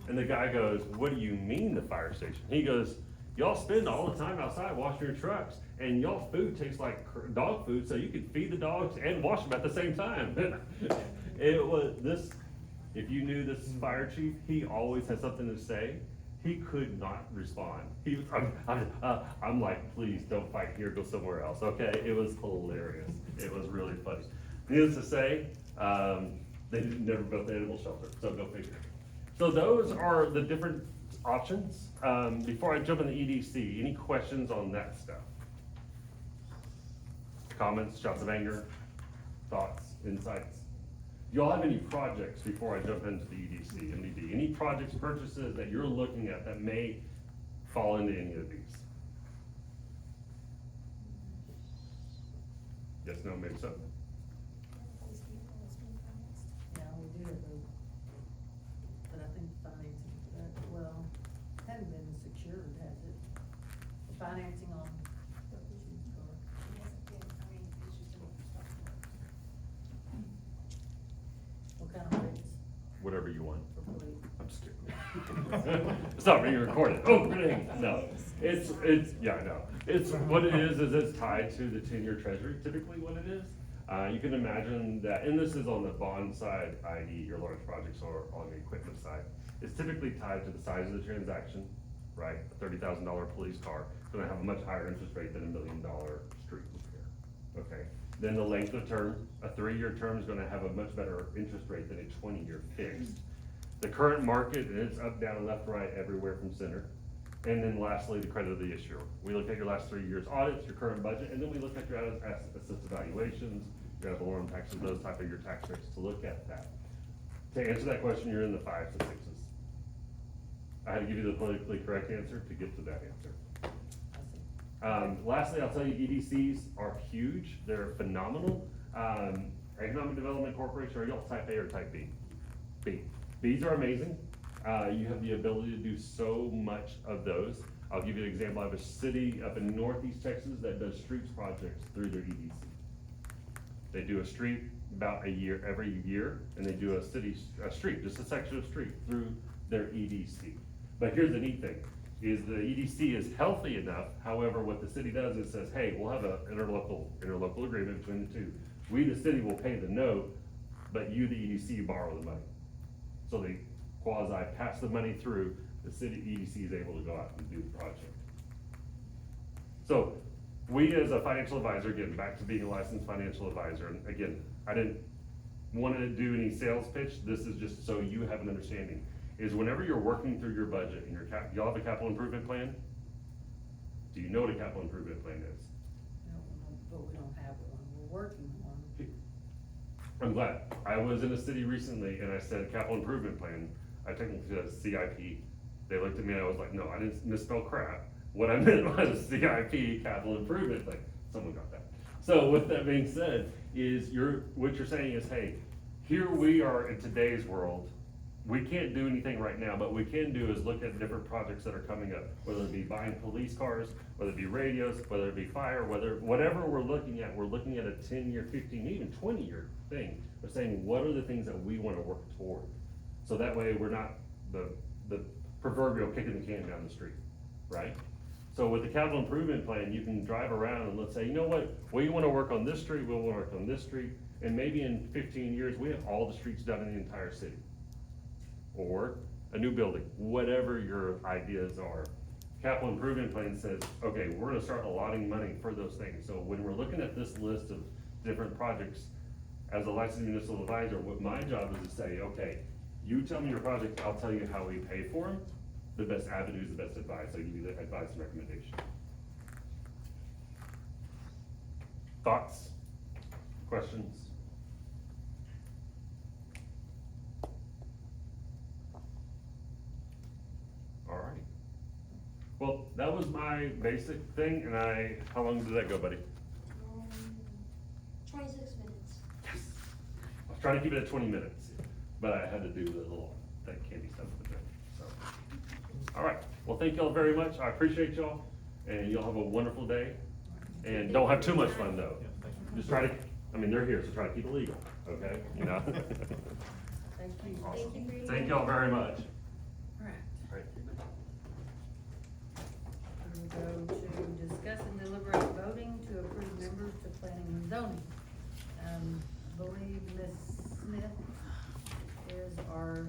And the guy goes, what do you mean the fire station? He goes, y'all spend all the time outside washing your trucks, and y'all food tastes like dog food, so you can feed the dogs and wash them at the same time. It was this, if you knew this fire chief, he always had something to say. He could not respond. He was, I'm like, please don't fight here, go somewhere else, okay? It was hilarious. It was really funny. Needless to say, they never built the animal shelter, so go figure. So those are the different options. Before I jump into EDC, any questions on that stuff? Comments, shots of anger, thoughts, insights? Do y'all have any projects before I jump into the EDC, MDD? Any projects, purchases that you're looking at that may fall into any of these? Yes, no, maybe so.
Yeah, we do have but I think the financing for that, well, hadn't been secured, has it? The financing on the police car. What kind of rates
Whatever you want.
for police?
I'm just kidding. It's not being recorded. Oh, dang. No. It's, I know. It's, what it is it's tied to the 10-year treasury, typically what it is. You can imagine that, and this is on the bond side, i.e. your large projects, or on the equipment side. It's typically tied to the size of the transaction, right? A $30,000 police car is gonna have a much higher interest rate than $1 million street repair, okay? Then the length of term, a 3-year term is gonna have a much better interest rate than a 20-year fixed. The current market, and it's up, down, left, right, everywhere from center. And then lastly, the credit of the issuer. We look at your last 3 years audits, your current budget, and then we look at your asset evaluations, your ad valorem taxes, those type of your tax rates to look at that. To answer that question, you're in the 5s to 6s. I had to give you the politically correct answer to get to that answer.
I see.
Lastly, I'll tell you, EDCs are huge, they're phenomenal. Economic Development Corporation, are y'all type A or type B? B. Bs are amazing. You have the ability to do so much of those. I'll give you an example. I have a city up in northeast Texas that does streets projects through their EDC. They do a street about every year, and they do a street, just a section of street through their EDC. But here's the neat thing, is the EDC is healthy enough, however, what the city does is says, hey, we'll have an interlocal agreement between the two. We, the city, will pay the note, but you, the EDC, borrow the money. So they quasi pass the money through, the city EDC is able to go out and do the project. So, we as a financial advisor, again, back to being a licensed financial advisor, and again, I didn't want to do any sales pitch, this is just so you have an understanding, is whenever you're working through your budget and y'all have a capital improvement plan? Do you know what a capital improvement plan is?
No, but we don't have one, we're working on one.
I'm glad. I was in a city recently and I said capital improvement plan, I technically said CIP. They looked at me and I was like, no, I didn't misspell crap. What I meant was CIP, capital improvement, like, someone got that. So with that being said, is what you're saying is, hey, here we are in today's world. We can't do anything right now, but we can do is look at different projects that are coming up, whether it be buying police cars, whether it be radios, whether it be fire, whatever we're looking at a 10-year, 15, even 20-year thing. We're saying, what are the things that we wanna work toward? So that way we're not the proverbial kicking the can down the street, right? So with the capital improvement plan, you can drive around and let's say, you know what, we wanna work on this street, we'll work on this street, and maybe in 15 years, we have all the streets done in the entire city. Or a new building, whatever your ideas are. Capital improvement plan says, okay, we're gonna start allotting money for those things. So when we're looking at this list of different projects, as a licensed municipal advisor, what my job is to say, okay, you tell me your project, I'll tell you how we pay for them, the best avenues, the best advice, I'll give you the advice and recommendation. Thoughts? Questions? Alright. Well, that was my basic thing, and how long did that go, buddy?
26 minutes.
Yes. I was trying to keep it at 20 minutes, but I had to do the little, that candy stuff with it, so. Alright, well, thank y'all very much, I appreciate y'all, and y'all have a wonderful day, and don't have too much fun though.
Yeah, thank you.
Just try to, they're here, so try to keep it legal, okay, you know?
Thank you.
Awesome.
Thank you for
Thank y'all very much.
Alright.
Alright.
We'll go to discuss and deliberate voting to approve members to planning and zoning. I believe Ms. Smith is our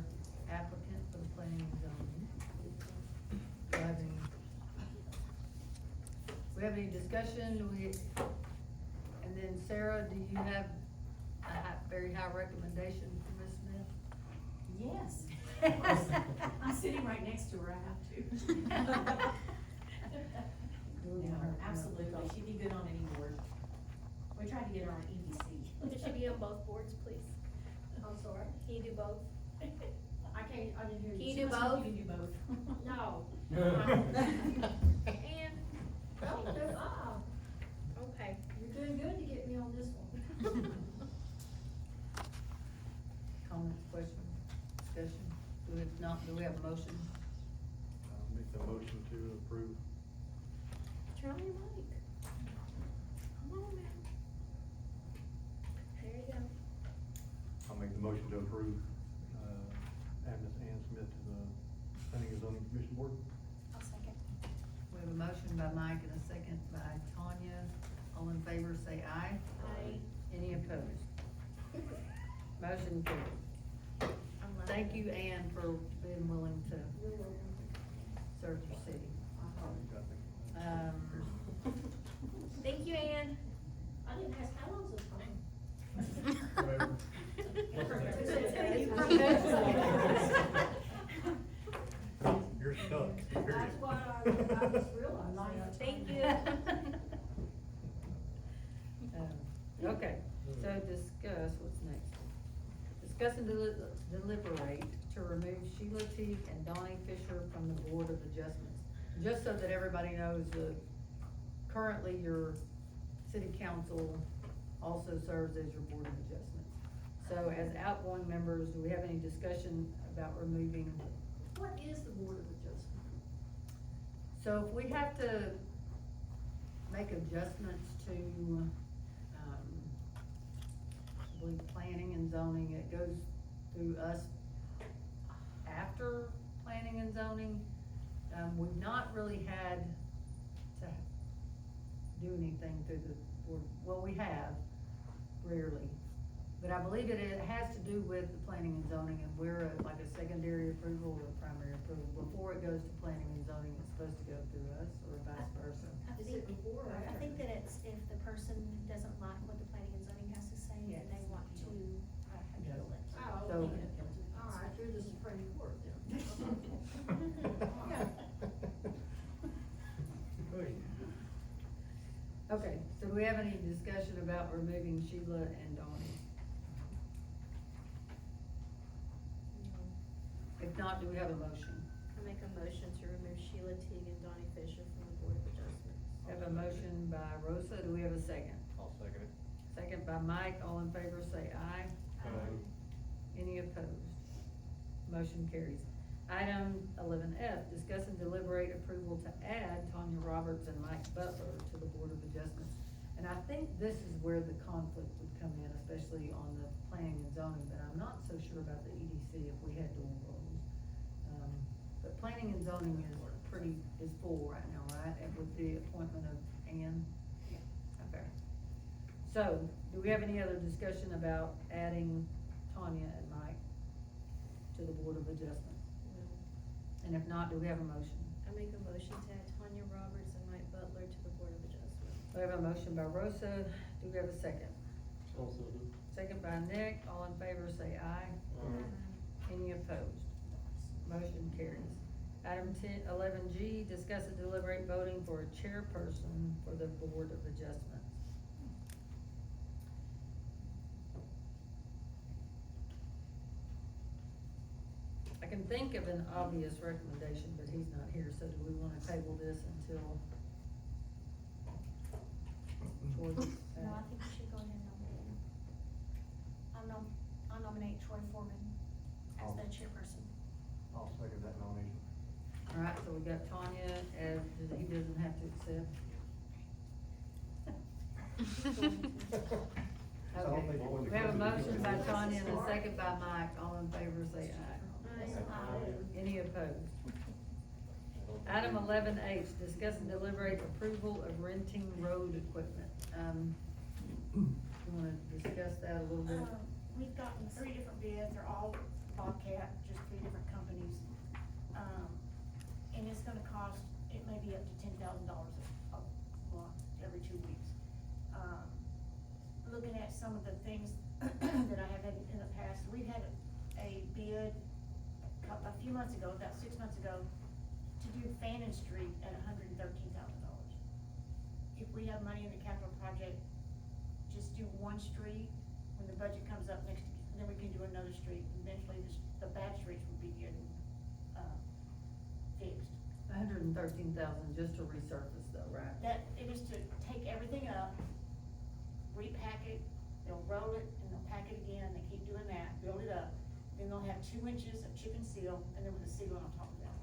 applicant for the planning and zoning. Do we have any discussion? And then Sarah, do you have a very high recommendation for Ms. Smith?
Yes. I'm sitting right next to her, I have to.
Do we
No,
want her to-
absolutely, she'd be good on any board. We tried to get her on EDC.
It should be on both boards, please.
I'm sorry.
Can you do both?
I didn't hear
Can
you.
you do
She wants
both?
You can do both.
No.
And,
No, no,
okay.
you're doing good to get me on this one.
Comments, questions, discussion? If not, do we have a motion?
Make the motion to approve.
Turn on your mic. Come on now. There you go.
I'll make the motion to approve, add Ms. Ann Smith to the Planning and Zoning Commission Board.
I'll second.
We have a motion by Mike and a second by Tanya. All in favor, say aye.
Aye.
Any opposed? Motion carried. Thank you, Ann, for being willing to serve your city.
Thank you, Ann.
I didn't ask how long this
You're stuck.
That's why I just realized that.
Thank you.
Okay, so discuss, what's next? discuss and deliberate to remove Sheila Teague and Donnie Fisher from the Board of Adjustments. Just so that everybody knows, currently your city council also serves as your Board of Adjustments. So as outgoing members, do we have any discussion about removing?
What is the Board of Adjustment?
So if we have to make adjustments to, I believe planning and zoning, it goes through us after planning and zoning. We've not really had to do anything through the board, well, we have, rarely. But I believe it has to do with the planning and zoning, and we're like a secondary approval or primary approval. Before it goes to planning and zoning, it's supposed to go through us, or vice versa.
I
Is
think,
it before or
I
after?
think that it's if the person doesn't like what the planning and zoning has to say, and they want to appeal it.
Oh,
So-
all right, you're the Supreme Court then.
Okay, so do we have any discussion about removing Sheila and Donnie? If not, do we have a motion?
I make a motion to remove Sheila Teague and Donnie Fisher from the Board of Adjustments.
Have a motion by Rosa, do we have a second?
I'll second it.
Second by Mike, all in favor say aye. Any opposed? Motion carries. Item 11F, discuss and deliberate approval to add Tanya Roberts and Mike Butler to the Board of Adjustments. And I think this is where the conflict would come in, especially on the planning and zoning, but I'm not so sure about the EDC if we had dual roles. But planning and zoning is full right now, right? And with the appointment of Ann? Okay. So, do we have any other discussion about adding Tanya and Mike to the Board of Adjustments? And if not, do we have a motion?
I make a motion to add Tanya Roberts and Mike Butler to the Board of Adjustments.
We have a motion by Rosa, do we have a second?
I'll second.
Second by Nick, all in favor say aye. Any opposed? Motion carries. Item 11G, discuss and deliberate voting for a chairperson for the Board of Adjustments. I can think of an obvious recommendation, but he's not here, so do we wanna table this until? Towards,
No, I think you should go ahead and nominate him. I'll nominate Troy Foreman as the chairperson.
I'll second that nomination.
Alright, so we got Tanya as, he doesn't have to accept.
I don't
Okay,
think you want to
we have a
go to the-
motion by Tanya and a second by Mike, all in favor say aye. Any opposed? Item 11H, discuss and deliberate approval of renting road equipment. You wanna discuss that a little bit?
We've gotten 3 different bids, they're all Bobcat, just 3 different companies. And it's gonna cost, it may be up to $10,000 a month, every 2 weeks. Looking at some of the things that I have had in the past, we've had a bid a few months ago, about 6 months ago, to do Fannin Street at $113,000. If we have money in the capital project, just do one street, when the budget comes up next, then we can do another street, eventually the bad streets would be getting, fixed.
113,000 just to resurface though, right?
That, it is to take everything up, repack it, they'll roll it, and they'll pack it again, they keep doing that, build it up. Then they'll have 2 inches of chip and seal, and then with a seal on top of that.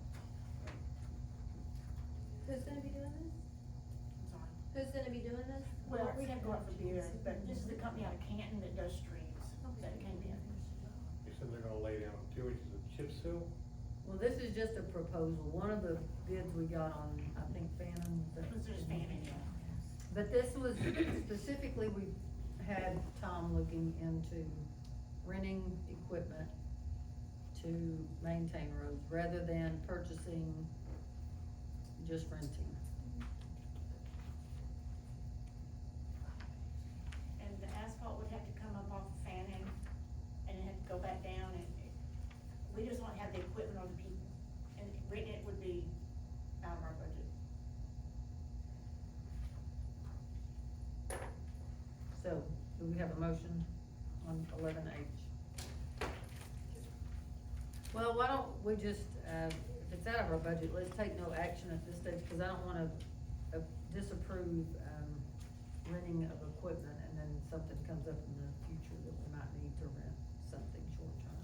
Who's gonna be doing this?
I'm sorry.
Who's gonna be doing this?
Well, we have to go out for bid, but this is the company out of Canton that does streets, that came in.
They said they're gonna lay down 2 inches of chip seal.
Well, this is just a proposal. One of the bids we got on, I think Fannin. was that-
It was just Fannin, yeah.
But this was specifically, we had Tom looking into renting equipment to maintain roads rather than purchasing, just renting.
And the asphalt would have to come up off of Fannin, and it had to go back down, and we just don't have the equipment or the people. And renting it would be out of our budget.
So, do we have a motion on 11H? Well, why don't we just, if it's out of our budget, let's take no action at this stage, cause I don't wanna disapprove, renting of equipment, and then something comes up in the future that we might need to rent something short term.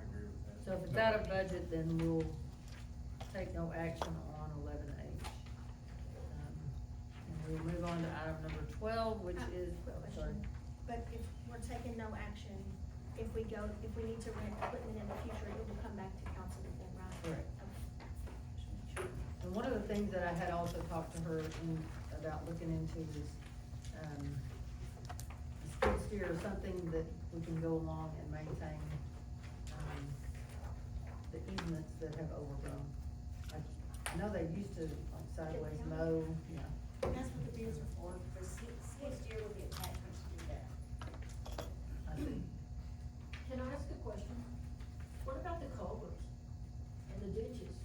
I agree with that.
So if it's out of budget, then we'll take no action on 11H. And we'll move on to item number 12, which is,
Quick
oh, sorry.
question. But if we're taking no action, if we need to rent equipment in the future, it will come back to council then, right?
Correct.
Okay.
And one of the things that I had also talked to her about looking into is, skid steer or something that we can go along and maintain, the easements that have overgrown. I know they used to like sideways mow, yeah.
That's what the bids are for, the skid steer will be attachments to do that.
I see.
Can I ask a question? What about the culverts and the ditches?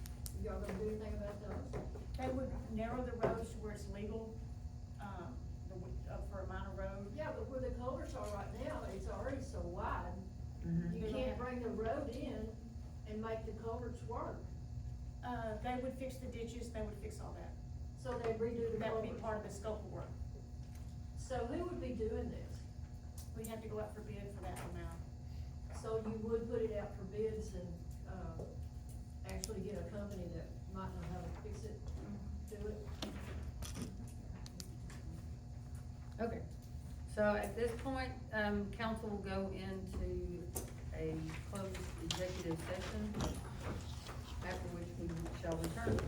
Y'all gonna do anything about those?
They would narrow the roads to where it's legal, for a minor road.
Yeah, but where the culverts are right now, it's already so wide,
Mhm.
you can't bring the road in and make the culverts work.
They would fix the ditches, they would fix all that.
So they redo the
That would be
culverts.
part of the scope of work.
So who would be doing this?
We'd have to go out for bid for that amount.
So you would put it out for bids and, actually get a company that might know how to fix it, do it?
Okay, so at this point, council will go into a closed executive session, after which we shall return.